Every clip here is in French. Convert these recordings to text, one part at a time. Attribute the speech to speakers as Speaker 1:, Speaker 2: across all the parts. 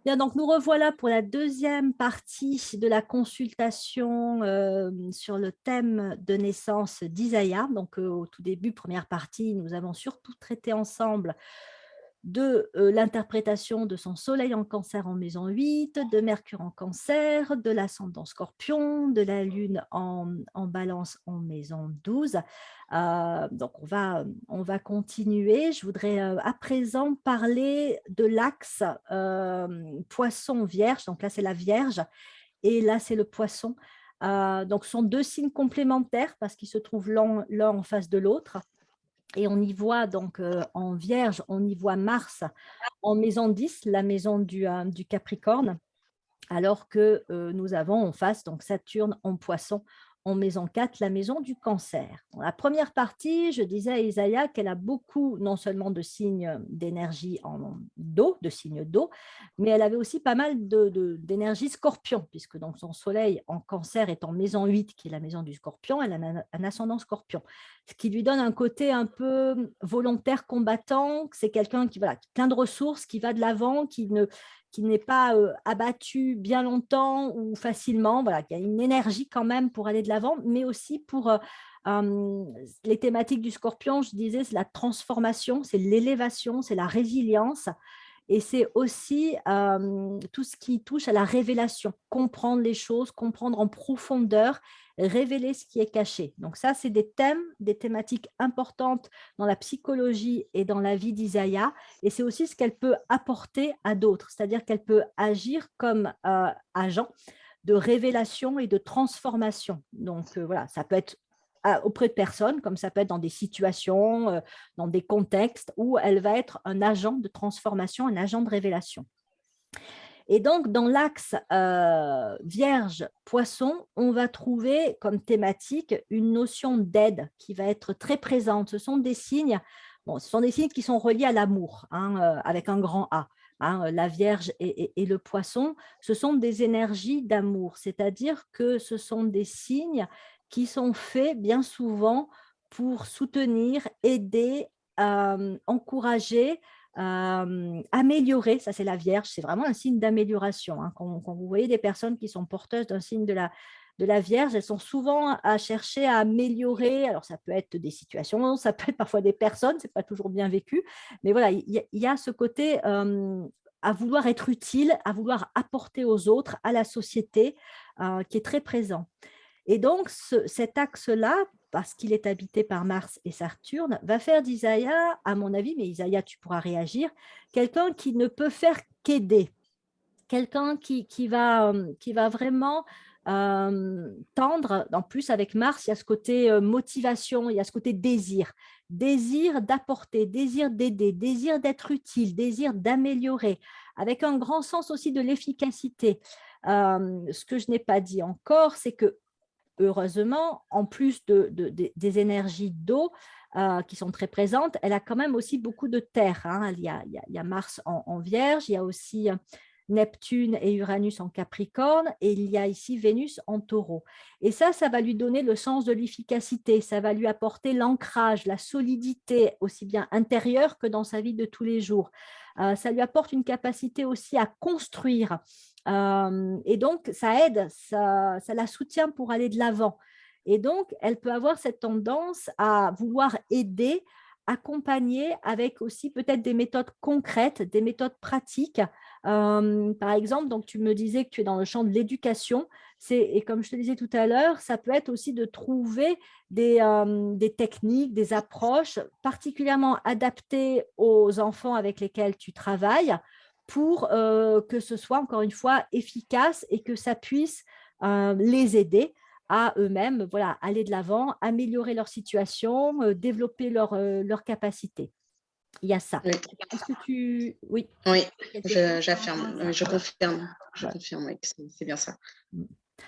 Speaker 1: Bien, donc nous revoilà pour la deuxième partie de la consultation sur le thème de naissance d'Isaïa. Donc, au tout début, première partie, nous avons surtout traité ensemble de l'interprétation de son soleil en cancer en maison 8, de Mercure en cancer, de l'ascendant scorpion, de la lune en balance en maison 12. Donc, on va continuer. Je voudrais à présent parler de l'axe poisson-vierge. Donc là, c'est la vierge et là, c'est le poisson. Donc, ce sont deux signes complémentaires parce qu'ils se trouvent l'un en face de l'autre. Et on y voit donc en vierge, on y voit Mars en maison 10, la maison du Capricorne, alors que nous avons en face donc Saturne en poisson en maison 4, la maison du cancer. Dans la première partie, je disais à Isaïa qu'elle a beaucoup non seulement de signes d'énergie en d'eau, de signes d'eau, mais elle avait aussi pas mal d'énergie scorpion, puisque donc son soleil en cancer est en maison 8, qui est la maison du scorpion, elle a un ascendant scorpion, ce qui lui donne un côté un peu volontaire, combattant, c'est quelqu'un qui, voilà, plein de ressources, qui va de l'avant, qui n'est pas abattu bien longtemps ou facilement, voilà, qui a une énergie quand même pour aller de l'avant, mais aussi pour les thématiques du scorpion, je disais, c'est la transformation, c'est l'élévation, c'est la résilience, et c'est aussi tout ce qui touche à la révélation, comprendre les choses, comprendre en profondeur, révéler ce qui est caché. Donc ça, c'est des thèmes, des thématiques importantes dans la psychologie et dans la vie d'Isaïa, et c'est aussi ce qu'elle peut apporter à d'autres, c'est-à-dire qu'elle peut agir comme agent de révélation et de transformation. Donc voilà, ça peut être auprès de personnes, comme ça peut être dans des situations, dans des contextes où elle va être un agent de transformation, un agent de révélation. Et donc, dans l'axe Vierge-Poisson, on va trouver comme thématique une notion d'aide qui va être très présente. Ce sont des signes, bon, ce sont des signes qui sont reliés à l'amour, hein, avec un grand A. Hein, la Vierge et le Poisson, ce sont des énergies d'amour, c'est-à-dire que ce sont des signes qui sont faits bien souvent pour soutenir, aider, encourager, améliorer, ça c'est la Vierge, c'est vraiment un signe d'amélioration. Hein. Quand vous voyez des personnes qui sont porteuses d'un signe de la Vierge, elles sont souvent à chercher à améliorer. Alors ça peut être des situations, ça peut être parfois des personnes, c'est pas toujours bien vécu, mais voilà, il y a ce côté à vouloir être utile, à vouloir apporter aux autres, à la société, qui est très présent. Et donc, cet axe-là, parce qu'il est habité par Mars et Saturne, va faire d'Isaïa, à mon avis, mais Isaïa, tu pourras réagir, quelqu'un qui ne peut faire qu'aider, quelqu'un qui va vraiment tendre. En plus, avec Mars, il y a ce côté motivation, il y a ce côté désir, désir d'apporter, désir d'aider, désir d'être utile, désir d'améliorer, avec un grand sens aussi de l'efficacité. Ce que je n'ai pas dit encore, c'est que heureusement, en plus des énergies d'eau qui sont très présentes, elle a quand même aussi beaucoup de terre. Hein. Il y a Mars en Vierge, il y a aussi Neptune et Uranus en Capricorne, et il y a ici Vénus en Taureau. Et ça va lui donner le sens de l'efficacité, ça va lui apporter l'ancrage, la solidité, aussi bien intérieure que dans sa vie de tous les jours. Ça lui apporte une capacité aussi à construire, et donc, ça aide, ça la soutient pour aller de l'avant. Et donc, elle peut avoir cette tendance à vouloir aider, accompagner avec aussi peut-être des méthodes concrètes, des méthodes pratiques. Par exemple, donc tu me disais que tu es dans le champ de l'éducation, et comme je te disais tout à l'heure, ça peut être aussi de trouver des techniques, des approches particulièrement adaptées aux enfants avec lesquels tu travailles, pour que ce soit, encore une fois, efficace et que ça puisse les aider à eux-mêmes, voilà, aller de l'avant, améliorer leur situation, développer leur capacité. Il y a ça.
Speaker 2: Oui,
Speaker 1: Est-ce que tu... Oui,
Speaker 2: oui,
Speaker 1: quelque chose par rapport à
Speaker 2: j'affirme, oui,
Speaker 1: ça?
Speaker 2: je
Speaker 1: Voilà.
Speaker 2: confirme, oui, que c'est bien ça.
Speaker 1: Mm.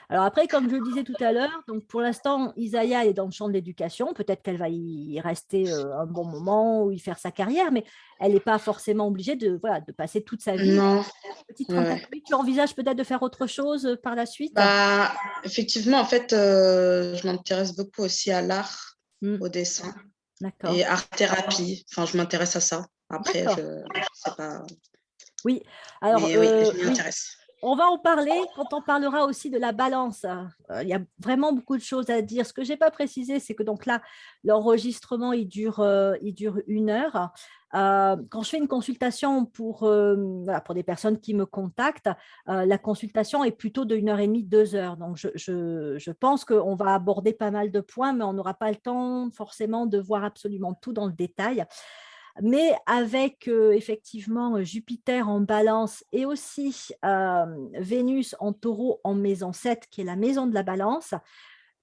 Speaker 1: Alors après, comme je le disais tout à l'heure, donc pour l'instant, Isaiah est dans le champ de l'éducation. Peut-être qu'elle va y rester un bon moment ou y faire sa carrière, mais elle n'est pas forcément obligée de, voilà, de passer toute sa vie.
Speaker 2: Non,
Speaker 1: Petite
Speaker 2: ouais,
Speaker 1: trentaine
Speaker 2: ouais.
Speaker 1: de vie, tu envisages peut-être de faire autre chose par la suite?
Speaker 2: Bah, effectivement, en fait, je m'intéresse beaucoup aussi à l'art,
Speaker 1: Mm,
Speaker 2: au dessin
Speaker 1: d'accord,
Speaker 2: et art-thérapie. Enfin, je m'intéresse à ça. Après,
Speaker 1: d'accord.
Speaker 2: je sais pas.
Speaker 1: Oui, alors
Speaker 2: Mais oui, je m'y
Speaker 1: oui,
Speaker 2: intéresse.
Speaker 1: on va en parler quand on parlera aussi de la balance. Il y a vraiment beaucoup de choses à dire. Ce que je n'ai pas précisé, c'est que donc là, l'enregistrement, il dure 1 heure. Quand je fais une consultation voilà, pour des personnes qui me contactent, la consultation est plutôt de 1 heure et demie, 2 heures. Donc, je pense qu'on va aborder pas mal de points, mais on n'aura pas le temps forcément de voir absolument tout dans le détail. Mais avec effectivement Jupiter en balance et aussi Vénus en taureau en maison 7, qui est la maison de la balance,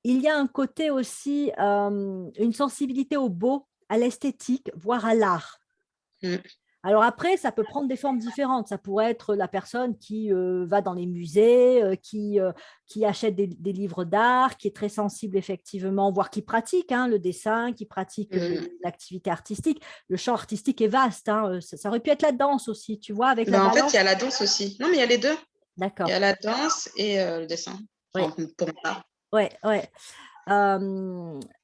Speaker 1: il y a un côté aussi, une sensibilité au beau, à l'esthétique, voire à l'art.
Speaker 2: Mm.
Speaker 1: Alors après, ça peut prendre des formes différentes. Ça pourrait être la personne qui va dans les musées, qui achète des livres d'art, qui est très sensible effectivement, voire qui pratique le dessin, qui pratique
Speaker 2: Mm.
Speaker 1: l'activité artistique. Le champ artistique est vaste. Ça aurait pu être la danse aussi, tu vois, avec la
Speaker 2: Ben, en fait, il
Speaker 1: balance.
Speaker 2: y a la danse aussi. Non, mais il y a les deux. Il y
Speaker 1: D'accord.
Speaker 2: a la danse et le dessin.
Speaker 1: Oui,
Speaker 2: Enfin, pour moi.
Speaker 1: ouais, ouais.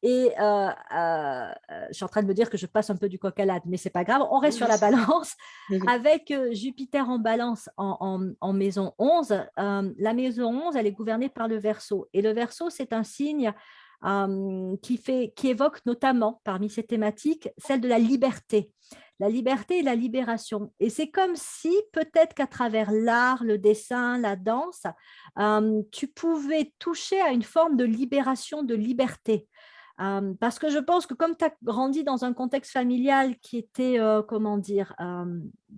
Speaker 1: Et je suis en train de me dire que je passe un peu du coq à l'âne, mais c'est pas grave. On reste sur la balance. Avec Jupiter en balance en maison 11, la maison 11, elle est gouvernée par le Verseau. Et le Verseau, c'est un signe qui évoque notamment, parmi ces thématiques, celle de la liberté et la libération. Et c'est comme si, peut-être qu'à travers l'art, le dessin, la danse, tu pouvais toucher à une forme de libération, de liberté. Parce que je pense que comme tu as grandi dans un contexte familial qui était, comment dire,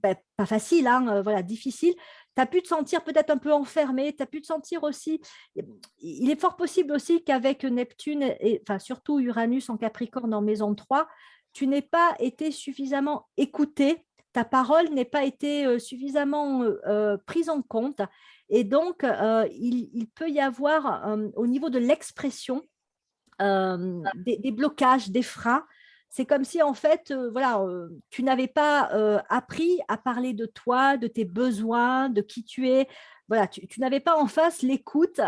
Speaker 1: pas facile, voilà, difficile, tu as pu te sentir peut-être un peu enfermé, tu as pu te sentir aussi, il est fort possible aussi qu'avec Neptune, et enfin, surtout Uranus en Capricorne en maison 3, tu n'aies pas été suffisamment écouté, ta parole n'ait pas été suffisamment prise en compte. Et donc, il peut y avoir au niveau de l'expression des blocages, des freins. C'est comme si, en fait, voilà, tu n'avais pas appris à parler de toi, de tes besoins, de qui tu es. Voilà, tu n'avais pas en face l'écoute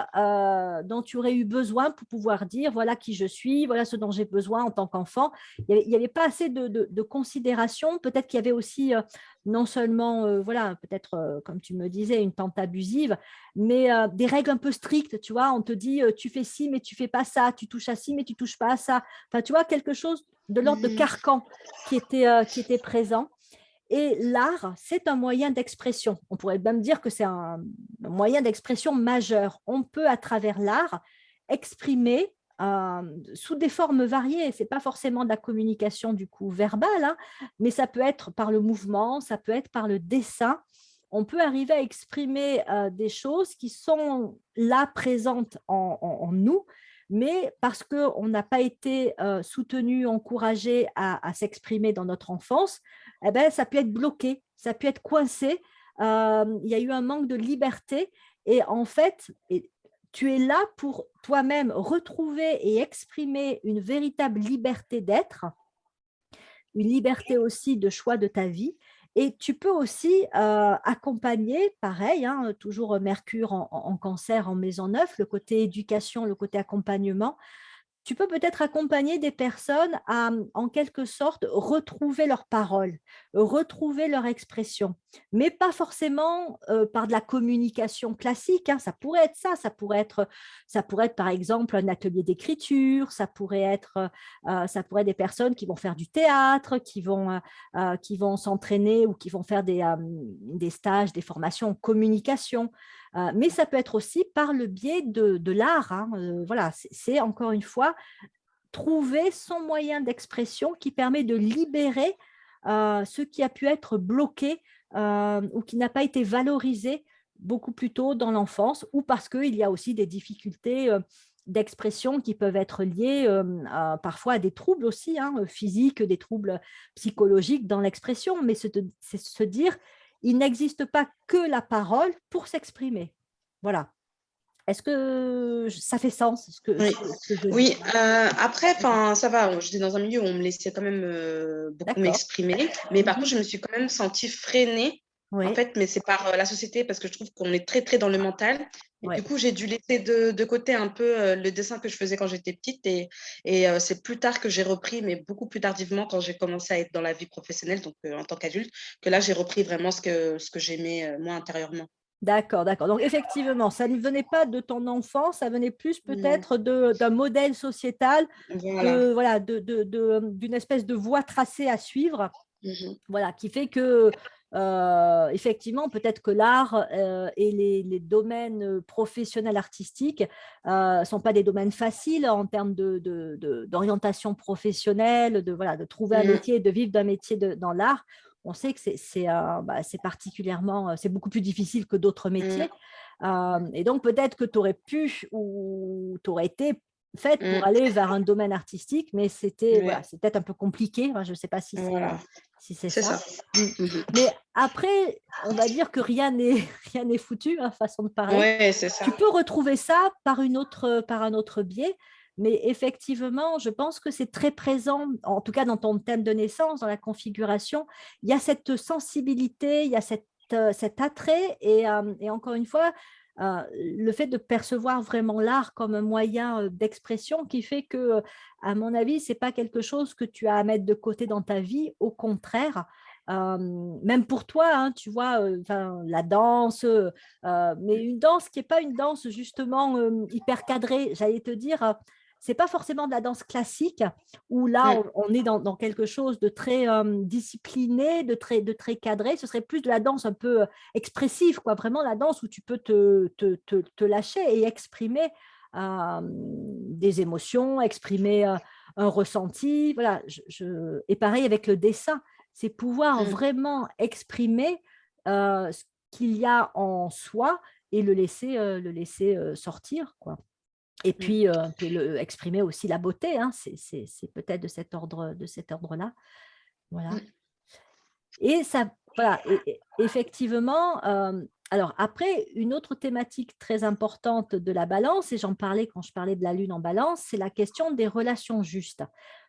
Speaker 1: dont tu aurais eu besoin pour pouvoir dire voilà qui je suis, voilà ce dont j'ai besoin en tant qu'enfant. Il n'y avait pas assez de considération. Peut-être qu'il y avait aussi non seulement, voilà, peut-être, comme tu me disais, une tente abusive, mais des règles un peu strictes, tu vois, on te dit tu fais ci mais tu fais pas ça, tu touches à ci mais tu touches pas à ça. Enfin, tu vois, quelque chose de l'ordre de
Speaker 2: Mm.
Speaker 1: carcan qui était présent. Et l'art, c'est un moyen d'expression. On pourrait même dire que c'est un moyen d'expression majeur. On peut, à travers l'art, exprimer sous des formes variées. Ce n'est pas forcément de la communication du coup verbale, mais ça peut être par le mouvement, ça peut être par le dessin. On peut arriver à exprimer des choses qui sont là présentes en nous, mais parce qu'on n'a pas été soutenu, encouragé à s'exprimer dans notre enfance, eh ben, ça peut être bloqué, ça peut être coincé. Il y a eu un manque de liberté. Et en fait, tu es là pour toi-même retrouver et exprimer une véritable liberté d'être, une liberté aussi de choix de ta vie. Et tu peux aussi accompagner, pareil, toujours Mercure en cancer, en maison 9, le côté éducation, le côté accompagnement, tu peux peut-être accompagner des personnes à, en quelque sorte, retrouver leur parole, retrouver leur expression, mais pas forcément par de la communication classique. Ça pourrait être ça, ça pourrait être par exemple un atelier d'écriture, ça pourrait être des personnes qui vont faire du théâtre, qui vont s'entraîner ou qui vont faire des stages, des formations en communication. Mais ça peut être aussi par le biais de l'art. Voilà, c'est encore une fois trouver son moyen d'expression qui permet de libérer ce qui a pu être bloqué ou qui n'a pas été valorisé beaucoup plus tôt dans l'enfance, ou parce qu'il y a aussi des difficultés d'expression qui peuvent être liées parfois à des troubles aussi physiques, des troubles psychologiques dans l'expression, mais c'est se dire, il n'existe pas que la parole pour s'exprimer. Voilà. Est-ce que ça fait sens
Speaker 2: Oui,
Speaker 1: ce que je dis?
Speaker 2: oui. Après, ça va. J'étais dans un milieu où on me laissait quand même beaucoup
Speaker 1: D'accord.
Speaker 2: m'exprimer. Mais par contre,
Speaker 1: Mhm.
Speaker 2: je me suis quand même sentie freinée, en
Speaker 1: Oui,
Speaker 2: fait, mais c'est par la société parce que je trouve qu'on est très, très dans le mental. Et
Speaker 1: Ouais.
Speaker 2: du coup, j'ai dû laisser de côté un peu le dessin que je faisais quand j'étais petite. Et c'est plus tard que j'ai repris, mais beaucoup plus tardivement, quand j'ai commencé à être dans la vie professionnelle, donc en tant qu'adulte, que là, j'ai repris vraiment ce que j'aimais moi intérieurement.
Speaker 1: D'accord, d'accord. Donc effectivement, ça ne venait pas de ton enfance, ça venait plus
Speaker 2: Non,
Speaker 1: peut-être d'un modèle sociétal,
Speaker 2: voilà.
Speaker 1: voilà, d'une espèce de voie tracée à suivre.
Speaker 2: Mhm.
Speaker 1: Voilà, qui fait que, effectivement, peut-être que l'art et les domaines professionnels artistiques ne sont pas des domaines faciles en termes d'orientation professionnelle, voilà, de trouver un
Speaker 2: Mhm.
Speaker 1: métier, de vivre d'un métier dans l'art. On sait que c'est particulièrement, c'est beaucoup plus difficile que d'autres
Speaker 2: Mhm.
Speaker 1: métiers. Et donc, peut-être que tu aurais pu ou tu aurais été faite pour
Speaker 2: Mhm.
Speaker 1: aller vers un domaine artistique, mais voilà,
Speaker 2: Ouais,
Speaker 1: c'est peut-être un peu compliqué. Enfin, je ne sais pas
Speaker 2: voilà,
Speaker 1: si c'est
Speaker 2: c'est
Speaker 1: ça.
Speaker 2: ça.
Speaker 1: Mm.
Speaker 2: Mhm.
Speaker 1: Mais après, on va dire que rien n'est rien n'est foutu, hein, façon de parler.
Speaker 2: Ouais, c'est ça.
Speaker 1: Tu peux retrouver ça par un autre biais, mais effectivement, je pense que c'est très présent, en tout cas dans ton thème de naissance, dans la configuration. Il y a cette sensibilité, il y a cet attrait, et encore une fois, le fait de percevoir vraiment l'art comme un moyen d'expression qui fait que, à mon avis, c'est pas quelque chose que tu as à mettre de côté dans ta vie. Au contraire, même pour toi, hein, tu vois, la danse, mais une danse qui n'est pas une danse justement hyper cadrée, j'allais te dire, c'est pas forcément de la danse classique où là
Speaker 2: Mhm.
Speaker 1: on est dans quelque chose de très discipliné, de très cadré. Ce serait plus de la danse un peu expressive, quoi, vraiment la danse où tu peux te lâcher et exprimer des émotions, exprimer un ressenti. Voilà, et pareil avec le dessin, c'est pouvoir
Speaker 2: Mhm.
Speaker 1: vraiment exprimer ce qu'il y a en soi et le laisser sortir, quoi. Et puis exprimer aussi la beauté, hein, c'est peut-être de cet ordre-là. Voilà.
Speaker 2: Mhm.
Speaker 1: Et ça, voilà, et effectivement, alors après, une autre thématique très importante de la balance, et j'en parlais quand je parlais de la lune en balance, c'est la question des relations justes.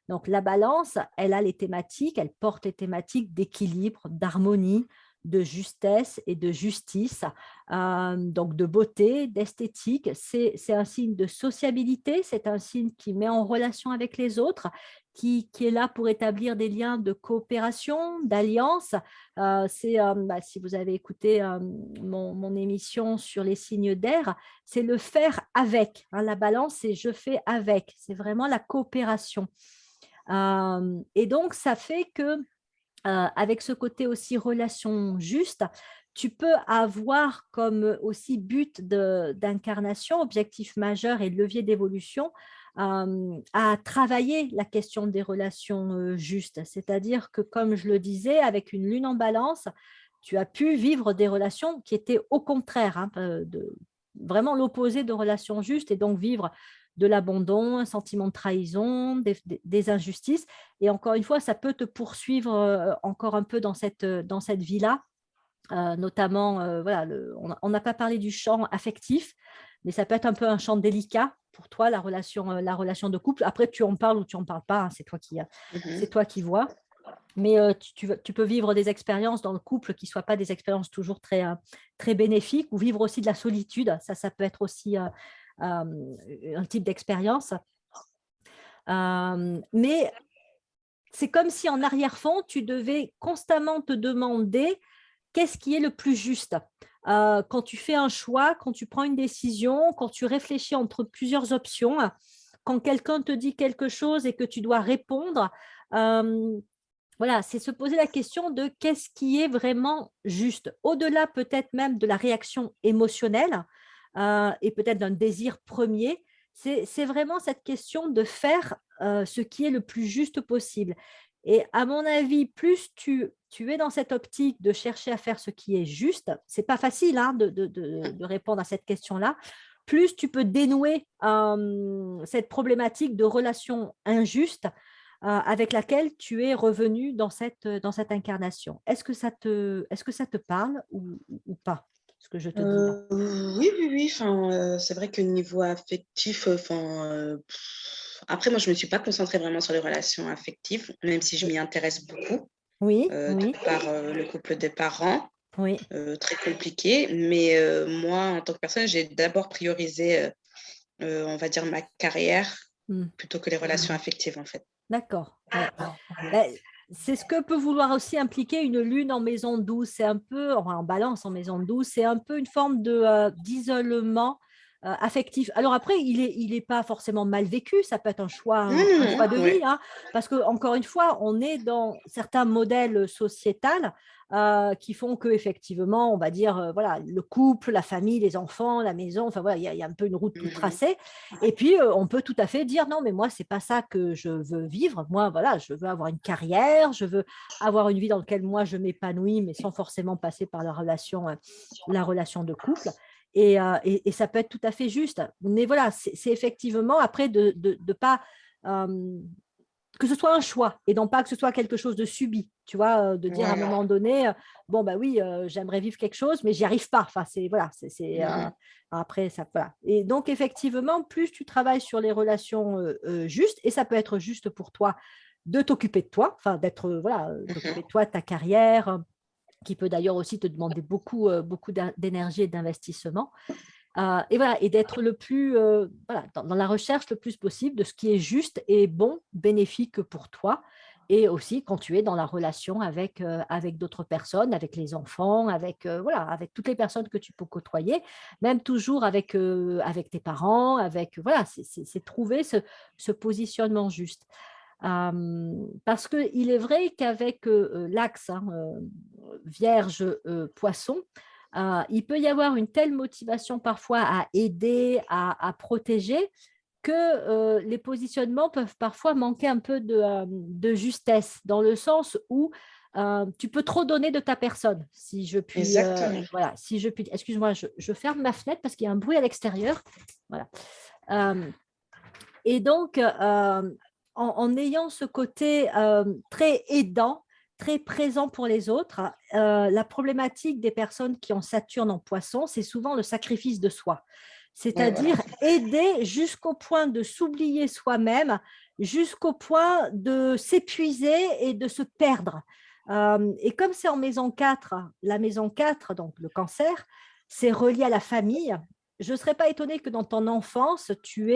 Speaker 1: Donc la balance, elle a les thématiques, elle porte les thématiques d'équilibre, d'harmonie, de justesse et de justice, donc de beauté, d'esthétique. C'est un signe de sociabilité, c'est un signe qui met en relation avec les autres, qui est là pour établir des liens de coopération, d'alliance. Si vous avez écouté mon émission sur les signes d'air, c'est le faire avec, hein. La balance, c'est je fais avec. C'est vraiment la coopération. Et donc, ça fait que avec ce côté aussi relation juste, tu peux avoir comme aussi but d'incarnation, objectif majeur et levier d'évolution, à travailler la question des relations justes. C'est-à-dire que, comme je le disais, avec une lune en balance, tu as pu vivre des relations qui étaient au contraire, hein, vraiment l'opposé de relations justes, et donc vivre de l'abandon, un sentiment de trahison, des injustices. Et encore une fois, ça peut te poursuivre encore un peu dans cette vie-là, notamment, voilà, on n'a pas parlé du champ affectif, mais ça peut être un peu un champ délicat pour toi, la relation de couple. Après, tu en parles ou tu en parles pas, hein, c'est
Speaker 2: Mhm.
Speaker 1: toi qui vois. Mais tu peux vivre des expériences dans le couple qui ne soient pas des expériences toujours très bénéfiques, ou vivre aussi de la solitude. Ça peut être aussi un type d'expérience. Mais c'est comme si en arrière-fond, tu devais constamment te demander qu'est-ce qui est le plus juste. Quand tu fais un choix, quand tu prends une décision, quand tu réfléchis entre plusieurs options, quand quelqu'un te dit quelque chose et que tu dois répondre, voilà, c'est se poser la question de qu'est-ce qui est vraiment juste, au-delà peut-être même de la réaction émotionnelle et peut-être d'un désir premier. C'est vraiment cette question de faire ce qui est le plus juste possible. Et à mon avis, plus tu es dans cette optique de chercher à faire ce qui est juste, c'est pas facile, hein, de répondre à cette question-là, plus tu peux dénouer cette problématique de relation injuste avec laquelle tu es revenu dans cette incarnation. Est-ce que ça te parle ou pas, ce que je te dis là?
Speaker 2: Oui, oui, oui. Enfin, c'est vrai que niveau affectif, après moi, je me suis pas concentrée vraiment sur les relations affectives, même si je m'y intéresse beaucoup,
Speaker 1: Oui,
Speaker 2: de
Speaker 1: oui,
Speaker 2: par, le couple des parents.
Speaker 1: Oui.
Speaker 2: très compliquées. Mais moi, en tant que personne, j'ai d'abord priorisé, on va dire, ma carrière
Speaker 1: Mmh.
Speaker 2: plutôt que les relations affectives, en fait.
Speaker 1: D'accord, ouais. Beh, c'est ce que peut vouloir aussi impliquer une lune en maison douce. C'est un peu enfin en balance en maison douce, c'est un peu une forme d'isolement, affectif. Alors après, il est pas forcément mal vécu, ça peut être
Speaker 2: Non,
Speaker 1: un
Speaker 2: non,
Speaker 1: choix de
Speaker 2: non,
Speaker 1: vie,
Speaker 2: ouais.
Speaker 1: hein, parce que encore une fois, on est dans certains modèles sociétals, qui font qu'effectivement, on va dire, voilà, le couple, la famille, les enfants, la maison, enfin voilà, il y a un peu une route toute
Speaker 2: Mmh.
Speaker 1: tracée. Et puis, on peut tout à fait dire: «Non, mais moi, c'est pas ça que je veux vivre. Moi, voilà, je veux avoir une carrière, je veux avoir une vie dans laquelle moi, je m'épanouis, mais sans forcément passer par la relation de couple» et ça peut être tout à fait juste. Mais voilà, c'est effectivement après de pas, hem, que ce soit un choix et non pas que ce soit quelque chose de subi, tu vois? De dire à un
Speaker 2: Voilà.
Speaker 1: moment donné, «Bon, bah, oui, j'aimerais vivre quelque chose, mais j'y arrive pas». Enfin, c'est voilà,
Speaker 2: Mmh.
Speaker 1: après ça voilà et donc effectivement, plus tu travailles sur les relations, justes et ça peut être juste pour toi de t'occuper de toi, enfin d'être, voilà, t'occuper de
Speaker 2: Mmh.
Speaker 1: toi, de ta carrière, qui peut d'ailleurs aussi te demander beaucoup d'énergie et d'investissement. Et voilà et d'être le plus, voilà, dans la recherche le plus possible de ce qui est juste et bon, bénéfique pour toi et aussi quand tu es dans la relation avec d'autres personnes, avec les enfants, voilà, avec toutes les personnes que tu peux côtoyer, même toujours avec tes parents, voilà, c'est trouver ce positionnement juste. Parce qu'il est vrai qu'avec, l'axe, hein, Vierge, Poisson, il peut y avoir une telle motivation parfois à aider, à protéger que, les positionnements peuvent parfois manquer un peu de justesse, dans le sens où, tu peux trop donner de ta personne, si je puis,
Speaker 2: Exactement.
Speaker 1: voilà, si je puis excuse-moi, je ferme ma fenêtre parce qu'il y a un bruit à l'extérieur. Voilà. Hem et donc, en ayant ce côté, très aidant, très présent pour les autres, la problématique des personnes qui ont Saturne en Poisson, c'est souvent le sacrifice de soi.
Speaker 2: Ouais, voilà.
Speaker 1: C'est-à-dire aider jusqu'au point de s'oublier soi-même, jusqu'au point de s'épuiser et de se perdre. Et comme c'est en maison 4, la maison 4, donc le Cancer, c'est relié à la famille. Je ne serais pas étonnée que dans ton enfance, tu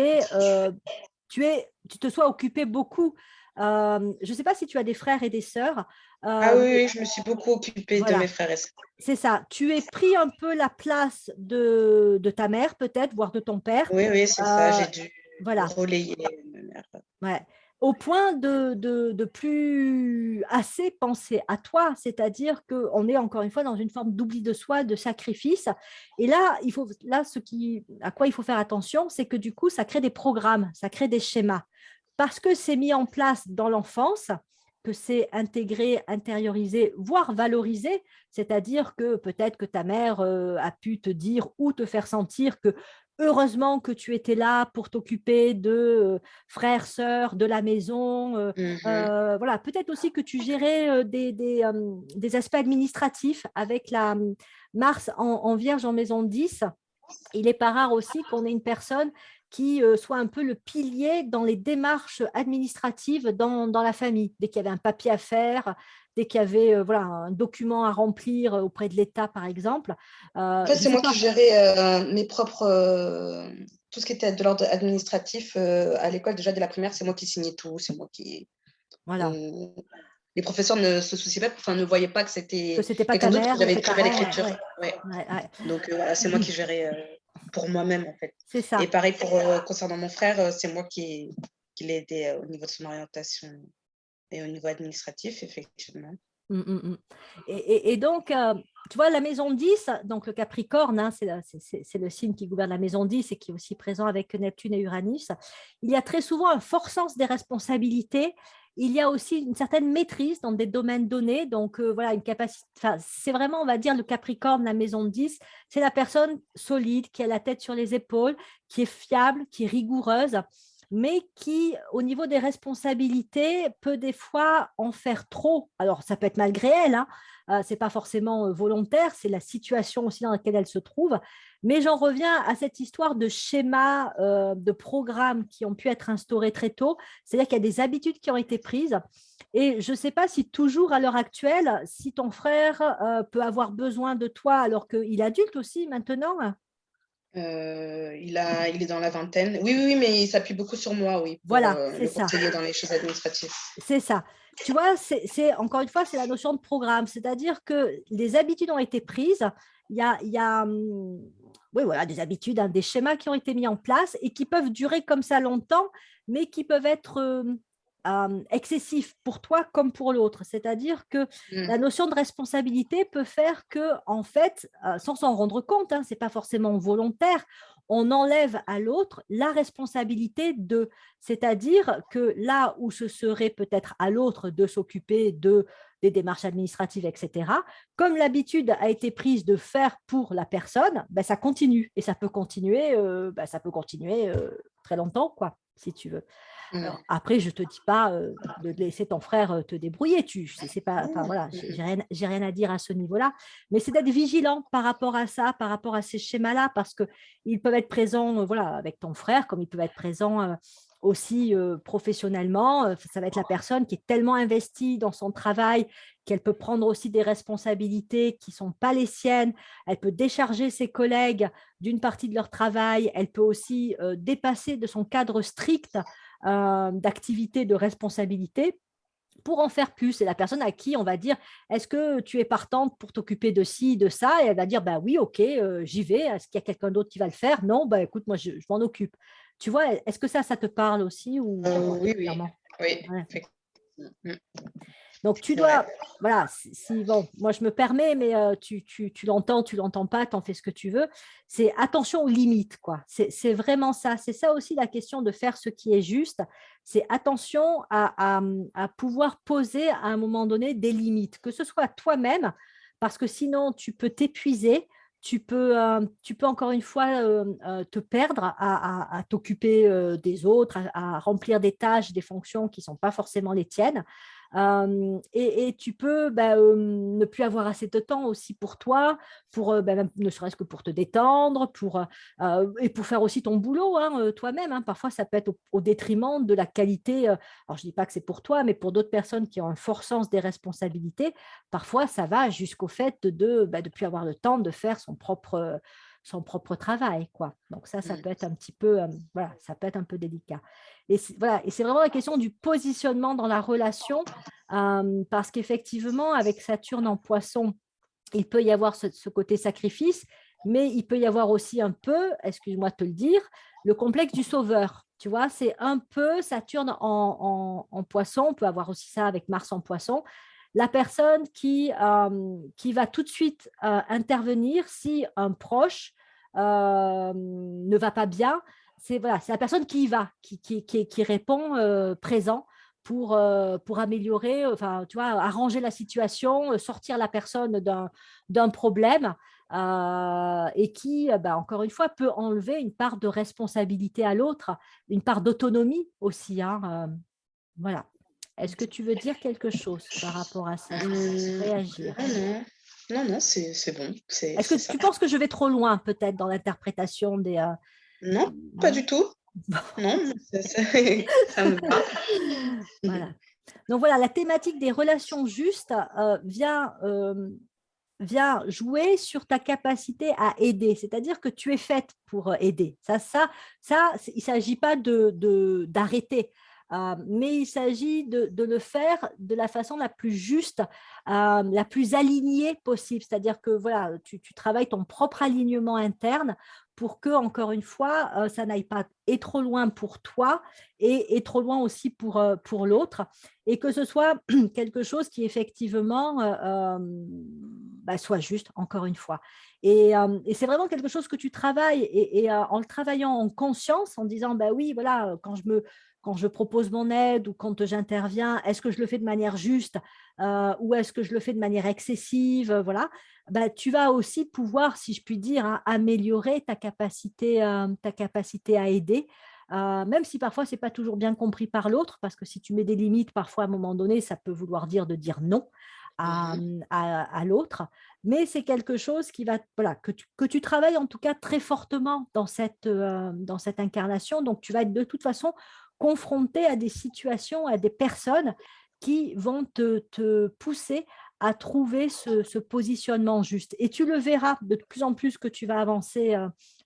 Speaker 1: te sois occupé beaucoup. Je ne sais pas si tu as des frères et des sœurs,
Speaker 2: Ah oui,
Speaker 1: mais
Speaker 2: oui, je me suis beaucoup occupée de mes
Speaker 1: voilà,
Speaker 2: frères et sœurs.
Speaker 1: c'est ça. Tu es pris un peu la place de ta mère peut-être, voire de ton père.
Speaker 2: Oui, oui, c'est ça,
Speaker 1: Heu,
Speaker 2: j'ai dû
Speaker 1: voilà.
Speaker 2: relayer ma mère.
Speaker 1: Ouais. Au point de plus assez penser à toi, c'est-à-dire qu'on est encore une fois dans une forme d'oubli de soi, de sacrifice. Et là, à quoi il faut faire attention, c'est que du coup, ça crée des programmes, ça crée des schémas. Parce que c'est mis en place dans l'enfance, que c'est intégré, intériorisé, voire valorisé, c'est-à-dire que peut-être que ta mère a pu te dire ou te faire sentir que heureusement que tu étais là pour t'occuper de frères, sœurs, de la maison.
Speaker 2: Mmh.
Speaker 1: Voilà, peut-être aussi que tu gérais des aspects administratifs avec la Mars en Vierge en maison 10. Il n'est pas rare aussi qu'on ait une personne qui soit un peu le pilier dans les démarches administratives dans la famille. Dès qu'il y avait un papier à faire, dès qu'il y avait voilà, un document à remplir auprès de l'État, par exemple.
Speaker 2: En fait,
Speaker 1: Je ne
Speaker 2: c'est
Speaker 1: sais
Speaker 2: moi qui
Speaker 1: pas.
Speaker 2: gérais, mes propres, tout ce qui était de l'ordre administratif, à l'école déjà dès la primaire, c'est moi qui signais tout, c'est moi qui
Speaker 1: Voilà,
Speaker 2: on les professeurs ne se souciaient pas, enfin ne voyaient pas que
Speaker 1: que
Speaker 2: c'était
Speaker 1: c'était pas
Speaker 2: quelqu'un
Speaker 1: ta
Speaker 2: d'autre, que
Speaker 1: mère ou
Speaker 2: j'avais
Speaker 1: tes
Speaker 2: une très belle
Speaker 1: parents.
Speaker 2: écriture.
Speaker 1: Ouais,
Speaker 2: Ouais,
Speaker 1: ouais, ouais.
Speaker 2: donc voilà, c'est moi qui gérais, pour moi-même, en fait.
Speaker 1: C'est
Speaker 2: Et
Speaker 1: ça.
Speaker 2: pareil pour, concernant mon frère, c'est moi qui l'ai aidé, au niveau de son orientation et au niveau administratif, effectivement.
Speaker 1: Mmh, mmh, mmh. Et donc, tu vois, la maison 10, donc le Capricorne, hein, c'est le signe qui gouverne la maison 10 et qui est aussi présent avec Neptune et Uranus. Il y a très souvent un fort sens des responsabilités. Il y a aussi une certaine maîtrise dans des domaines donnés. Donc, voilà, une capacité. Enfin, c'est vraiment, on va dire, le Capricorne, la maison 10, c'est la personne solide qui a la tête sur les épaules, qui est fiable, qui est rigoureuse. mais qui, au niveau des responsabilités, peut des fois en faire trop. Alors, ça peut être malgré elle, hein, ce n'est pas forcément volontaire, c'est la situation aussi dans laquelle elle se trouve. Mais j'en reviens à cette histoire de schéma, de programmes qui ont pu être instaurés très tôt. C'est-à-dire qu'il y a des habitudes qui ont été prises. Et je ne sais pas si toujours à l'heure actuelle, si ton frère peut avoir besoin de toi alors qu'il est adulte aussi maintenant.
Speaker 2: Il est dans la vingtaine. Oui, oui, oui, mais il s'appuie beaucoup sur moi, oui, pour,
Speaker 1: Voilà, c'est
Speaker 2: le
Speaker 1: ça.
Speaker 2: conseiller dans les choses administratives.
Speaker 1: C'est ça. Tu vois, encore une fois, c'est la notion de programme. C'est-à-dire que les habitudes ont été prises. Oui, voilà, des habitudes, hein, des schémas qui ont été mis en place et qui peuvent durer comme ça longtemps, mais qui peuvent être excessifs pour toi comme pour l'autre. C'est-à-dire que
Speaker 2: Mmh.
Speaker 1: la notion de responsabilité peut faire que, en fait, sans s'en rendre compte, hein, ce n'est pas forcément volontaire, on enlève à l'autre la responsabilité de. C'est-à-dire que là où ce serait peut-être à l'autre de s'occuper des démarches administratives, etc., comme l'habitude a été prise de faire pour la personne, ben, ça continue. Et ça peut continuer très longtemps, quoi, si tu veux.
Speaker 2: Mmh.
Speaker 1: Alors, après, je ne te dis pas de laisser ton frère te débrouiller. C'est pas, enfin,
Speaker 2: Mmh.
Speaker 1: voilà,
Speaker 2: Mmh.
Speaker 1: j'ai rien à dire à ce niveau-là. Mais c'est d'être vigilant par rapport à ça, par rapport à ces schémas-là, parce qu'ils peuvent être présents voilà, avec ton frère, comme ils peuvent être présents aussi professionnellement. Ça va être la personne qui est tellement investie dans son travail qu'elle peut prendre aussi des responsabilités qui ne sont pas les siennes. Elle peut décharger ses collègues d'une partie de leur travail. Elle peut aussi dépasser de son cadre strict d'activité, de responsabilité pour en faire plus. C'est la personne à qui on va dire, est-ce que tu es partante pour t'occuper de ci, de ça? Et elle va dire, bah oui, ok, j'y vais. Est-ce qu'il y a quelqu'un d'autre qui va le faire? Non, bah écoute, moi, je m'en occupe. Tu vois, est-ce que ça te parle aussi ou pas
Speaker 2: Oui, oui.
Speaker 1: particulièrement?
Speaker 2: Oui,
Speaker 1: Ouais.
Speaker 2: effectivement. Mmh.
Speaker 1: Donc, tu
Speaker 2: C'est vrai.
Speaker 1: dois, voilà, bon, moi je me permets, mais tu l'entends pas, tu en fais ce que tu veux. C'est attention aux limites, quoi. C'est vraiment ça. C'est ça aussi la question de faire ce qui est juste. C'est attention à pouvoir poser à un moment donné des limites, que ce soit toi-même, parce que sinon tu peux t'épuiser. Tu peux encore une fois te perdre à t'occuper des autres, à remplir des tâches, des fonctions qui ne sont pas forcément les tiennes. Et tu peux ne plus avoir assez de temps aussi pour toi, ne serait-ce que pour te détendre, et pour faire aussi ton boulot hein, toi-même. Hein. Parfois, ça peut être au détriment de la qualité. Alors, je ne dis pas que c'est pour toi, mais pour d'autres personnes qui ont un fort sens des responsabilités, parfois, ça va jusqu'au fait de ne plus avoir le temps de faire son propre travail, quoi. Donc ça
Speaker 2: Mmh.
Speaker 1: peut être un petit peu, voilà, ça peut être un peu délicat. Voilà, et c'est vraiment la question du positionnement dans la relation, parce qu'effectivement, avec Saturne en Poisson, il peut y avoir ce côté sacrifice, mais il peut y avoir aussi un peu, excuse-moi de te le dire, le complexe du sauveur. Tu vois, c'est un peu Saturne en Poisson, on peut avoir aussi ça avec Mars en Poisson, la personne qui va tout de suite intervenir si un proche ne va pas bien. C'est voilà, la personne qui y va, qui répond présent pour améliorer, enfin, tu vois, arranger la situation, sortir la personne d'un problème et qui, encore une fois, peut enlever une part de responsabilité à l'autre, une part d'autonomie aussi. Hein, voilà. Est-ce que tu veux dire quelque chose par rapport à ça? Est-ce que tu veux réagir?
Speaker 2: Non, non. Non, non, c'est bon,
Speaker 1: Est-ce que
Speaker 2: c'est ça.
Speaker 1: tu penses que je vais trop loin peut-être dans l'interprétation des...
Speaker 2: Non, pas
Speaker 1: non.
Speaker 2: du tout. Non, ça me va.
Speaker 1: Voilà. Donc voilà, la thématique des relations justes vient jouer sur ta capacité à aider, c'est-à-dire que tu es faite pour aider. Il ne s'agit pas d'arrêter, mais il s'agit de le faire de la façon la plus juste, la plus alignée possible. C'est-à-dire que voilà, tu travailles ton propre alignement interne pour que, encore une fois, ça n'aille pas et trop loin pour toi et trop loin aussi pour l'autre, et que ce soit quelque chose qui effectivement soit juste, encore une fois. Et c'est vraiment quelque chose que tu travailles, et en le travaillant en conscience, en disant, bah oui, voilà, quand je propose mon aide ou quand j'interviens, est-ce que je le fais de manière juste ou est-ce que je le fais de manière excessive, voilà, bah, tu vas aussi pouvoir, si je puis dire, hein, améliorer ta capacité à aider même si parfois ce n'est pas toujours bien compris par l'autre, parce que si tu mets des limites, parfois à un moment donné, ça peut vouloir dire non à,
Speaker 2: Mhm.
Speaker 1: à l'autre. Mais c'est quelque chose qui va, voilà, que tu travailles en tout cas très fortement dans cette incarnation. Donc, tu vas être de toute façon confronté à des situations, à des personnes qui vont te pousser à trouver ce positionnement juste. Et tu le verras de plus en plus que tu vas avancer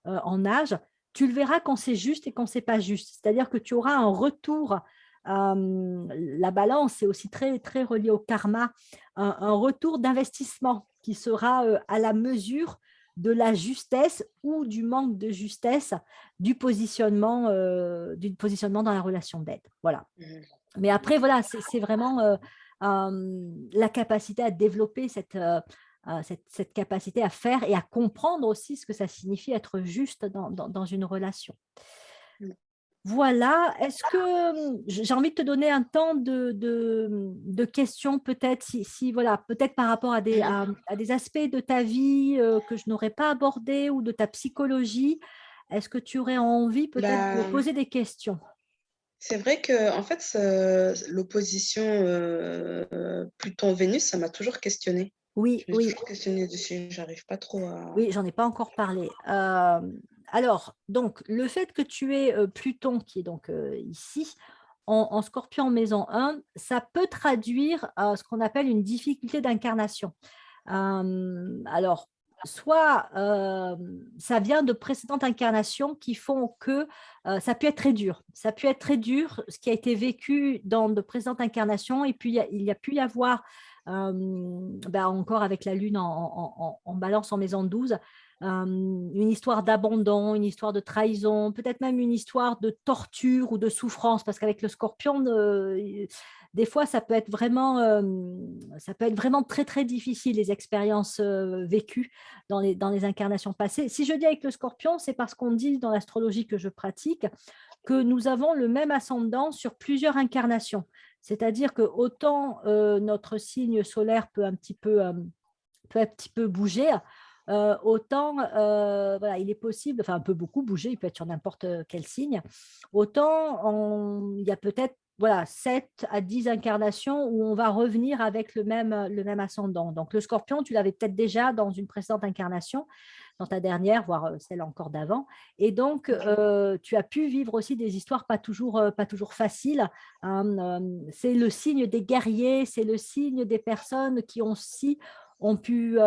Speaker 1: en âge, tu le verras quand c'est juste et quand c'est pas juste. C'est-à-dire que tu auras un retour. La balance est aussi très, très reliée au karma, un retour d'investissement qui sera à la mesure de la justesse ou du manque de justesse du positionnement dans la relation d'aide. Voilà.
Speaker 2: Mhm.
Speaker 1: Mais après, voilà, c'est vraiment la capacité à développer cette capacité à faire et à comprendre aussi ce que ça signifie être juste dans une relation. Voilà, est-ce que j'ai envie de te donner un temps de questions, peut-être, voilà, peut-être par rapport
Speaker 2: Mhm.
Speaker 1: à des aspects de ta vie que je n'aurais pas abordés ou de ta psychologie. Est-ce que tu aurais envie peut-être de me
Speaker 2: Bah,
Speaker 1: poser des questions?
Speaker 2: c'est vrai que en fait, l'opposition Pluton-Vénus, ça m'a toujours questionnée.
Speaker 1: Oui,
Speaker 2: Je me suis
Speaker 1: oui.
Speaker 2: toujours questionnée dessus. J'arrive pas trop à.
Speaker 1: Oui, j'en ai pas encore parlé. Alors, donc, le fait que tu aies Pluton, qui est donc ici, en Scorpion maison 1, ça peut traduire ce qu'on appelle une difficulté d'incarnation. Alors, soit ça vient de précédentes incarnations qui font que ça peut être très dur. Ça peut être très dur, ce qui a été vécu dans de précédentes incarnations, et puis il y a pu y avoir encore avec la Lune en balance en maison 12, une histoire d'abandon, une histoire de trahison, peut-être même une histoire de torture ou de souffrance, parce qu'avec le Scorpion, des fois, ça peut être vraiment très, très difficile, les expériences vécues dans les incarnations passées. Si je dis avec le Scorpion, c'est parce qu'on dit dans l'astrologie que je pratique que nous avons le même ascendant sur plusieurs incarnations. C'est-à-dire que autant notre signe solaire peut un petit peu bouger, autant voilà, il est possible, enfin un peu beaucoup bouger, il peut être sur n'importe quel signe, autant il y a peut-être voilà, 7 à 10 incarnations où on va revenir avec le même ascendant. Donc le scorpion, tu l'avais peut-être déjà dans une précédente incarnation, dans ta dernière, voire celle encore d'avant. Et donc, tu as pu vivre aussi des histoires pas toujours faciles, hein. C'est le signe des guerriers, c'est le signe des personnes qui ont pu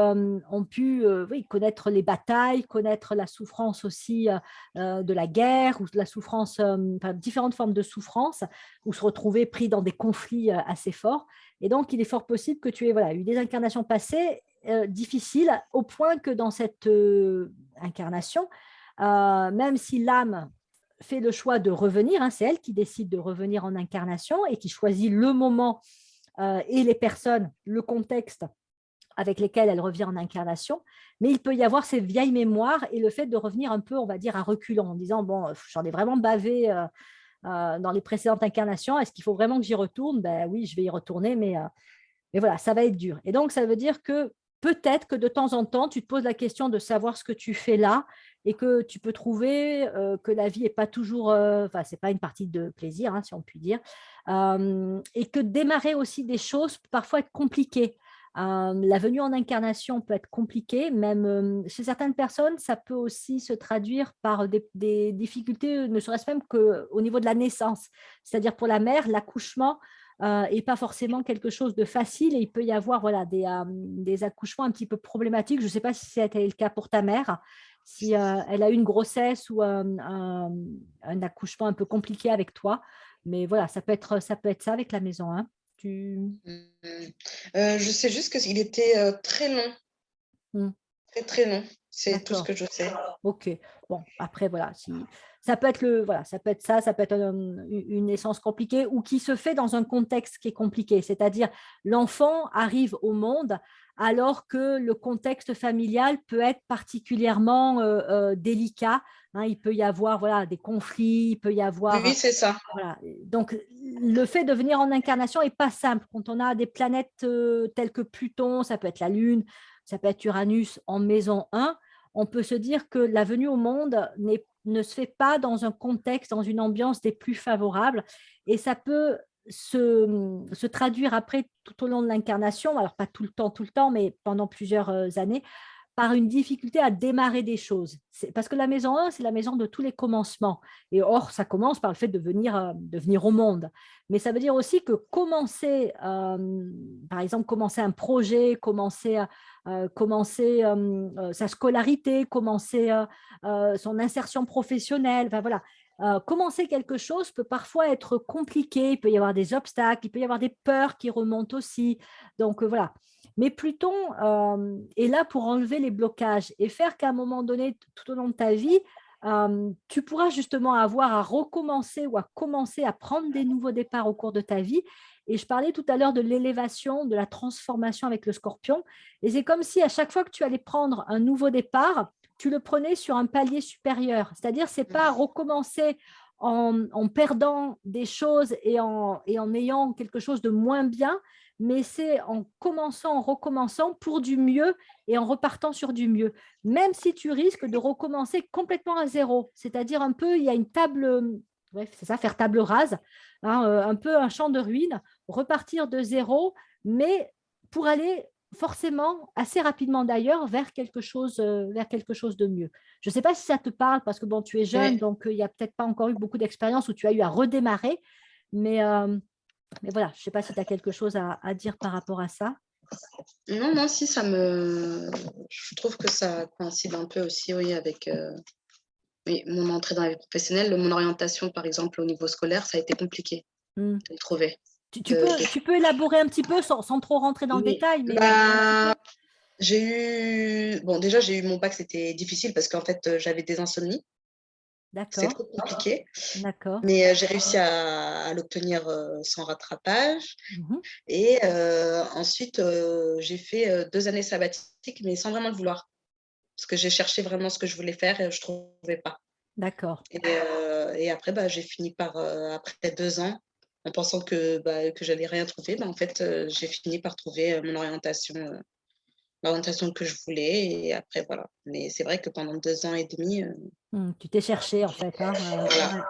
Speaker 1: oui, connaître les batailles, connaître la souffrance aussi de la guerre, ou la souffrance, enfin, différentes formes de souffrance, ou se retrouver pris dans des conflits assez forts. Et donc, il est fort possible que tu aies voilà, eu des incarnations passées difficiles, au point que dans cette incarnation, même si l'âme fait le choix de revenir, hein, c'est elle qui décide de revenir en incarnation et qui choisit le moment et les personnes, le contexte avec lesquels elle revient en incarnation, mais il peut y avoir ces vieilles mémoires et le fait de revenir un peu, on va dire, à reculons, en disant, bon, j'en ai vraiment bavé dans les précédentes incarnations, est-ce qu'il faut vraiment que j'y retourne? Ben oui, je vais y retourner, mais voilà, ça va être dur. Et donc, ça veut dire que peut-être que de temps en temps, tu te poses la question de savoir ce que tu fais là, et que tu peux trouver que la vie n'est pas toujours, enfin, c'est pas une partie de plaisir, hein, si on peut dire, et que démarrer aussi des choses peut parfois être compliqué. La venue en incarnation peut être compliquée, même chez certaines personnes, ça peut aussi se traduire par des difficultés, ne serait-ce même qu'au niveau de la naissance. C'est-à-dire pour la mère, l'accouchement et pas forcément quelque chose de facile. Et il peut y avoir voilà, des accouchements un petit peu problématiques. Je ne sais pas si c'était le cas pour ta mère, si elle a eu une grossesse ou un accouchement un peu compliqué avec toi. Mais voilà, ça peut être ça avec la maison 1. Tu...
Speaker 2: Mhm. Je sais juste qu'il était très long,
Speaker 1: Hmm,
Speaker 2: très très long. C'est tout ce
Speaker 1: d'accord.
Speaker 2: que je sais.
Speaker 1: Ok. Bon, après, voilà, si ça peut être voilà, ça peut être une naissance compliquée ou qui se fait dans un contexte qui est compliqué. C'est-à-dire, l'enfant arrive au monde alors que le contexte familial peut être particulièrement délicat, hein. Il peut y avoir voilà, des conflits, il peut y
Speaker 2: Oui,
Speaker 1: avoir
Speaker 2: c'est ça.
Speaker 1: voilà. Donc, le fait de venir en incarnation n'est pas simple. Quand on a des planètes telles que Pluton, ça peut être la Lune, ça peut être Uranus en maison 1, on peut se dire que la venue au monde ne se fait pas dans un contexte, dans une ambiance des plus favorables. Et ça peut se traduire après tout au long de l'incarnation, alors pas tout le temps, mais pendant plusieurs années, par une difficulté à démarrer des choses. Parce que la maison 1, c'est la maison de tous les commencements. Et or, ça commence par le fait de venir au monde. Mais ça veut dire aussi que commencer, par exemple, commencer un projet, commencer sa scolarité, commencer son insertion professionnelle, enfin, voilà. Commencer quelque chose peut parfois être compliqué, il peut y avoir des obstacles, il peut y avoir des peurs qui remontent aussi. Donc voilà, mais Pluton est là pour enlever les blocages et faire qu'à un moment donné, tout au long de ta vie, tu pourras justement avoir à recommencer ou à commencer à prendre des nouveaux départs au cours de ta vie. Et je parlais tout à l'heure de l'élévation, de la transformation avec le scorpion. Et c'est comme si à chaque fois que tu allais prendre un nouveau départ, tu le prenais sur un palier supérieur. C'est-à-dire, ce n'est pas recommencer en perdant des choses et en ayant quelque chose de moins bien, mais c'est en commençant, en recommençant pour du mieux et en repartant sur du mieux. Même si tu risques de recommencer complètement à zéro, c'est-à-dire un peu, il y a une table, bref, c'est ça, faire table rase, hein, un peu un champ de ruines, repartir de zéro, mais pour aller forcément, assez rapidement d'ailleurs, vers quelque chose de mieux. Je ne sais pas si ça te parle, parce que bon, tu es jeune,
Speaker 2: Ouais.
Speaker 1: donc il n'y a peut-être pas encore eu beaucoup d'expérience où tu as eu à redémarrer, mais, euh, mais voilà, je ne sais pas si tu as quelque chose à dire par rapport à ça.
Speaker 2: Non, moi aussi, je trouve que ça coïncide un peu aussi, oui, avec oui, mon entrée dans la vie professionnelle. Mon orientation, par exemple, au niveau scolaire, ça a été compliqué
Speaker 1: Hmm.
Speaker 2: de le trouver.
Speaker 1: Tu peux élaborer un petit peu sans trop rentrer dans le
Speaker 2: Oui.
Speaker 1: détail, mais élaborer un petit peu.
Speaker 2: Bah, déjà, j'ai eu mon bac, c'était difficile parce qu'en fait, j'avais des insomnies. C'était
Speaker 1: D'accord,
Speaker 2: trop compliqué.
Speaker 1: d'accord.
Speaker 2: Mais j'ai réussi à l'obtenir sans rattrapage.
Speaker 1: Mhm.
Speaker 2: Et ensuite, j'ai fait 2 années sabbatiques, mais sans vraiment le vouloir. Parce que j'ai cherché vraiment ce que je voulais faire et je ne trouvais pas.
Speaker 1: D'accord.
Speaker 2: Et après, bah, j'ai fini par, après 2 ans, en pensant que j'allais rien trouver, bah, en fait, j'ai fini par trouver l'orientation que je voulais. Et après, voilà. Mais c'est vrai que pendant 2 ans et demi,
Speaker 1: Tu t'es cherché en fait, hein,
Speaker 2: voilà.
Speaker 1: ouais.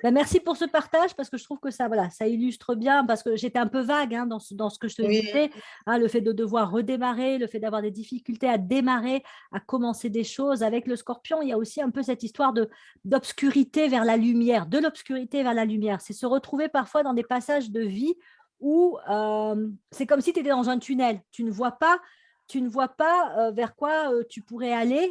Speaker 1: Ben, merci pour ce partage parce que je trouve que ça, voilà, ça illustre bien, parce que j'étais un peu vague, hein, dans ce que je te
Speaker 2: Oui,
Speaker 1: disais, hein, le fait de devoir redémarrer, le fait d'avoir des difficultés à démarrer, à commencer des choses. Avec le scorpion, il y a aussi un peu cette histoire d'obscurité vers la lumière, de l'obscurité vers la lumière. C'est se retrouver parfois dans des passages de vie où c'est comme si tu étais dans un tunnel. Tu ne vois pas vers quoi tu pourrais aller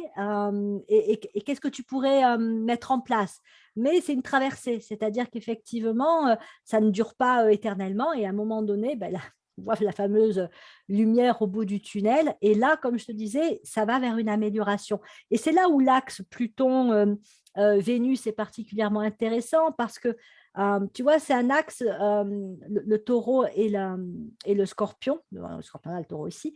Speaker 1: et qu'est-ce que tu pourrais mettre en place. Mais c'est une traversée, c'est-à-dire qu'effectivement, ça ne dure pas éternellement et à un moment donné, ben, là, on voit la fameuse lumière au bout du tunnel et là, comme je te disais, ça va vers une amélioration. Et c'est là où l'axe Pluton-Vénus est particulièrement intéressant parce que, tu vois, c'est un axe, le taureau et le scorpion, le scorpion, le taureau aussi,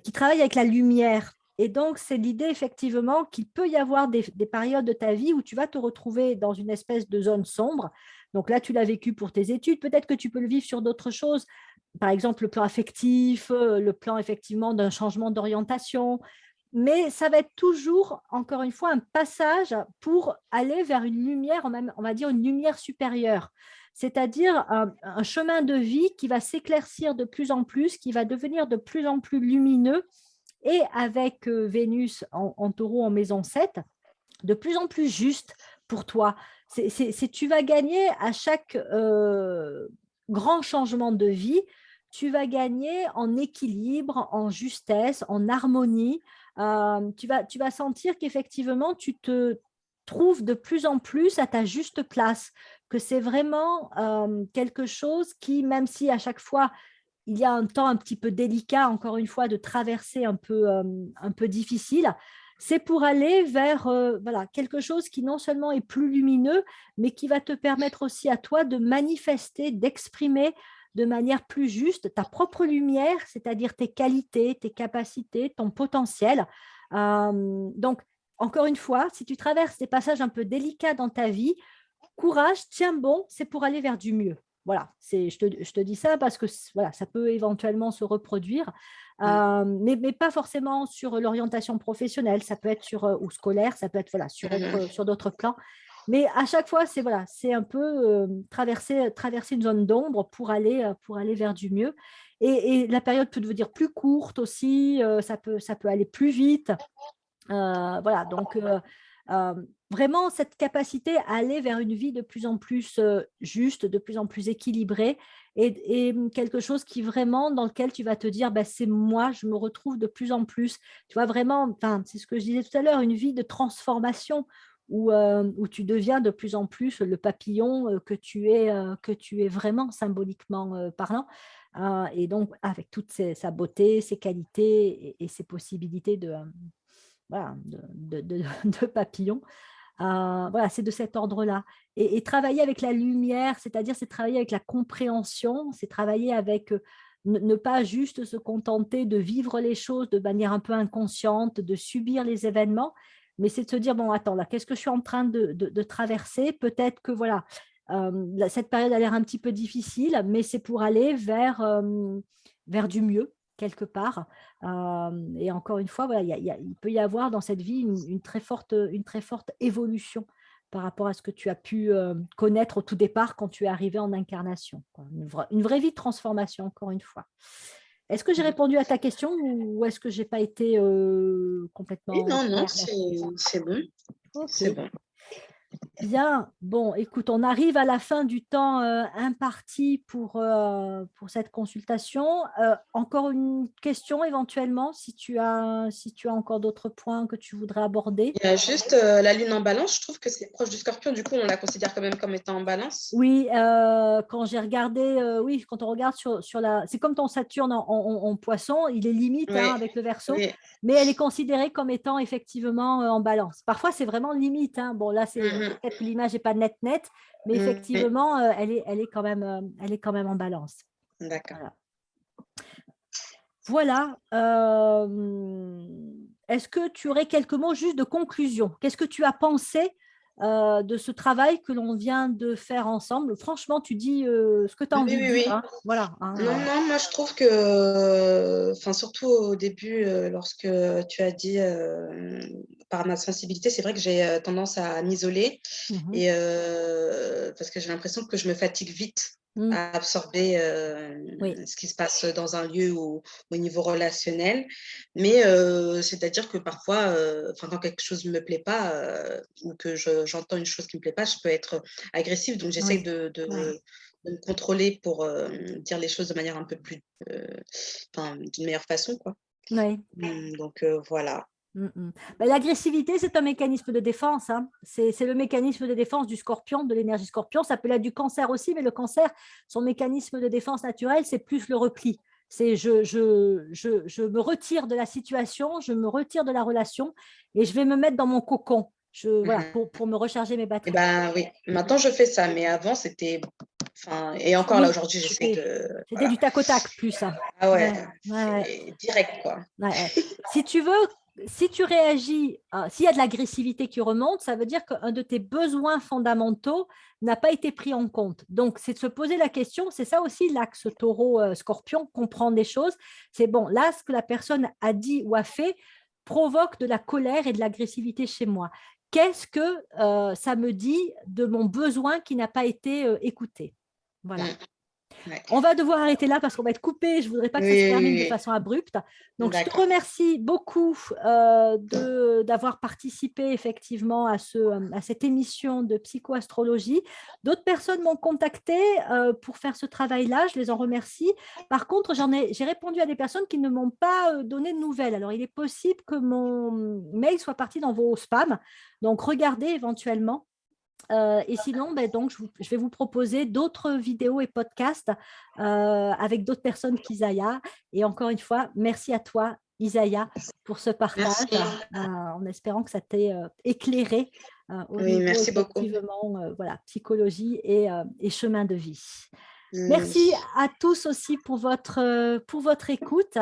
Speaker 1: qui travaillent avec la lumière. Et donc, c'est l'idée effectivement qu'il peut y avoir des périodes de ta vie où tu vas te retrouver dans une espèce de zone sombre. Donc là, tu l'as vécu pour tes études. Peut-être que tu peux le vivre sur d'autres choses. Par exemple, le plan affectif, le plan effectivement d'un changement d'orientation. Mais ça va être toujours, encore une fois, un passage pour aller vers une lumière, on va dire une lumière supérieure. C'est-à-dire un chemin de vie qui va s'éclaircir de plus en plus, qui va devenir de plus en plus lumineux et avec Vénus en taureau en maison 7, de plus en plus juste pour toi. Tu vas gagner à chaque grand changement de vie, tu vas gagner en équilibre, en justesse, en harmonie. Tu vas sentir qu'effectivement, tu te trouves de plus en plus à ta juste place, que c'est vraiment quelque chose qui, même si à chaque fois, il y a un temps un petit peu délicat, encore une fois, de traverser un peu difficile. C'est pour aller vers voilà, quelque chose qui non seulement est plus lumineux, mais qui va te permettre aussi à toi de manifester, d'exprimer de manière plus juste ta propre lumière, c'est-à-dire tes qualités, tes capacités, ton potentiel. Donc, encore une fois, si tu traverses des passages un peu délicats dans ta vie, courage, tiens bon, c'est pour aller vers du mieux. voilà, je te dis ça parce que voilà, ça peut éventuellement se reproduire, mais pas forcément sur l'orientation professionnelle, ça peut être ou scolaire, ça peut être voilà, sur d'autres plans. Mais à chaque fois, c'est un peu traverser une zone d'ombre pour aller vers du mieux. Et la période peut devenir plus courte aussi, ça peut aller plus vite. Voilà, donc euh, vraiment cette capacité à aller vers une vie de plus en plus juste, de plus en plus équilibrée et quelque chose qui vraiment dans lequel tu vas te dire, bah, c'est moi, je me retrouve de plus en plus. Tu vois, vraiment, c'est ce que je disais tout à l'heure, une vie de transformation où tu deviens de plus en plus le papillon que tu es vraiment symboliquement parlant. Et donc, avec toute sa beauté, ses qualités et ses possibilités voilà, de papillon. Voilà, c'est de cet ordre-là. Et travailler avec la lumière, c'est-à-dire c'est travailler avec la compréhension, c'est travailler avec ne pas juste se contenter de vivre les choses de manière un peu inconsciente, de subir les événements, mais c'est de se dire, bon, attends, là, qu'est-ce que je suis en train de traverser? Peut-être que, voilà, cette période a l'air un petit peu difficile, mais c'est pour aller vers du mieux, quelque part. Et encore une fois, voilà, il peut y avoir dans cette vie une très forte évolution par rapport à ce que tu as pu connaître au tout départ quand tu es arrivé en incarnation, quoi. Une vraie vie de transformation, encore une fois. Est-ce que j'ai répondu à ta question ou est-ce que je n'ai pas été
Speaker 2: Oui,
Speaker 1: complètement
Speaker 2: non, non,
Speaker 1: claire là-dessus?
Speaker 2: c'est bon.
Speaker 1: Ok.
Speaker 2: C'est bon.
Speaker 1: Bien, bon, écoute, on arrive à la fin du temps imparti pour cette consultation. Encore une question éventuellement, si tu as encore d'autres points que tu voudrais aborder.
Speaker 2: Il y a juste la lune en balance, je trouve que c'est proche du scorpion, du coup on la considère quand même comme étant en balance.
Speaker 1: Oui, quand j'ai regardé, oui, quand on regarde sur la... C'est comme ton Saturne en poisson, il est limite
Speaker 2: Oui,
Speaker 1: avec le Verseau,
Speaker 2: oui.
Speaker 1: mais elle est considérée comme étant effectivement en balance. Parfois, c'est vraiment limite, hein. Bon, là,
Speaker 2: Mhm.
Speaker 1: peut-être que l'image n'est pas nette, mais
Speaker 2: Oui,
Speaker 1: effectivement, elle est quand même en balance.
Speaker 2: d'accord.
Speaker 1: Voilà. Voilà. Est-ce que tu aurais quelques mots juste de conclusion? Qu'est-ce que tu as pensé de ce travail que l'on vient de faire ensemble? Franchement, tu dis ce que tu as
Speaker 2: Oui,
Speaker 1: envie de
Speaker 2: oui,
Speaker 1: dire,
Speaker 2: oui.
Speaker 1: hein. Voilà,
Speaker 2: Non,
Speaker 1: hein.
Speaker 2: non, moi je trouve que, enfin, surtout au début, lorsque tu as dit par ma sensibilité, c'est vrai que j'ai tendance à m'isoler
Speaker 1: Mhm.
Speaker 2: et parce que j'ai l'impression que je me fatigue vite
Speaker 1: Mm.
Speaker 2: à absorber
Speaker 1: Oui,
Speaker 2: ce qui se passe dans un lieu ou au niveau relationnel. Mais c'est-à-dire que parfois, quand quelque chose ne me plaît pas ou que j'entends une chose qui ne me plaît pas, je peux être agressive. Donc j'essaye
Speaker 1: oui, ouais,
Speaker 2: de me contrôler pour dire les choses de manière un peu plus, d'une meilleure façon, quoi.
Speaker 1: ouais.
Speaker 2: Donc voilà.
Speaker 1: Mm, mm. Ben, l'agressivité, c'est un mécanisme de défense, hein. C'est le mécanisme de défense du scorpion, de l'énergie scorpion. Ça peut être du cancer aussi, mais le cancer, son mécanisme de défense naturel, c'est plus le repli. C'est je me retire de la situation, je me retire de la relation et je vais me mettre dans mon cocon voilà,
Speaker 2: Mhm.
Speaker 1: pour me recharger mes
Speaker 2: Et
Speaker 1: batteries.
Speaker 2: ben oui, maintenant je fais ça, mais avant c'était, enfin, et encore là
Speaker 1: Oui,
Speaker 2: aujourd'hui j'essaie
Speaker 1: c'était
Speaker 2: de,
Speaker 1: c'était
Speaker 2: voilà.
Speaker 1: du tac au tac plus, ça.
Speaker 2: Ah ouais,
Speaker 1: Ouais, ouais, ouais.
Speaker 2: c'est direct, quoi.
Speaker 1: Ouais, ouais. Si tu veux, si tu réagis, s'il y a de l'agressivité qui remonte, ça veut dire qu'un de tes besoins fondamentaux n'a pas été pris en compte. Donc, c'est de se poser la question, c'est ça aussi l'axe taureau-scorpion, comprendre des choses. C'est bon, là, ce que la personne a dit ou a fait provoque de la colère et de l'agressivité chez moi. Qu'est-ce que ça me dit de mon besoin qui n'a pas été écouté? Voilà.
Speaker 2: Mm, ouais.
Speaker 1: On va devoir arrêter là parce qu'on va être coupé. Je ne voudrais pas que ça se
Speaker 2: Oui,
Speaker 1: termine de
Speaker 2: oui,
Speaker 1: façon abrupte.
Speaker 2: oui.
Speaker 1: Donc, je te
Speaker 2: D'accord.
Speaker 1: remercie beaucoup d'avoir participé effectivement à cette émission de psychoastrologie. D'autres personnes m'ont contacté pour faire ce travail-là. Je les en remercie. Par contre, j'ai répondu à des personnes qui ne m'ont pas donné de nouvelles. Alors, il est possible que mon mail soit parti dans vos spams. Donc, regardez éventuellement. Et sinon, ben, donc, je vais vous proposer d'autres vidéos et podcasts avec d'autres personnes qu'Isaya. Et encore une fois, merci à toi, Isaya, pour ce partage,
Speaker 2: Merci.
Speaker 1: en espérant que ça t'ait éclairé au
Speaker 2: Oui,
Speaker 1: niveau
Speaker 2: merci beaucoup.
Speaker 1: effectivement voilà, psychologie et chemin de vie. Merci
Speaker 2: Oui.
Speaker 1: à tous aussi pour votre écoute.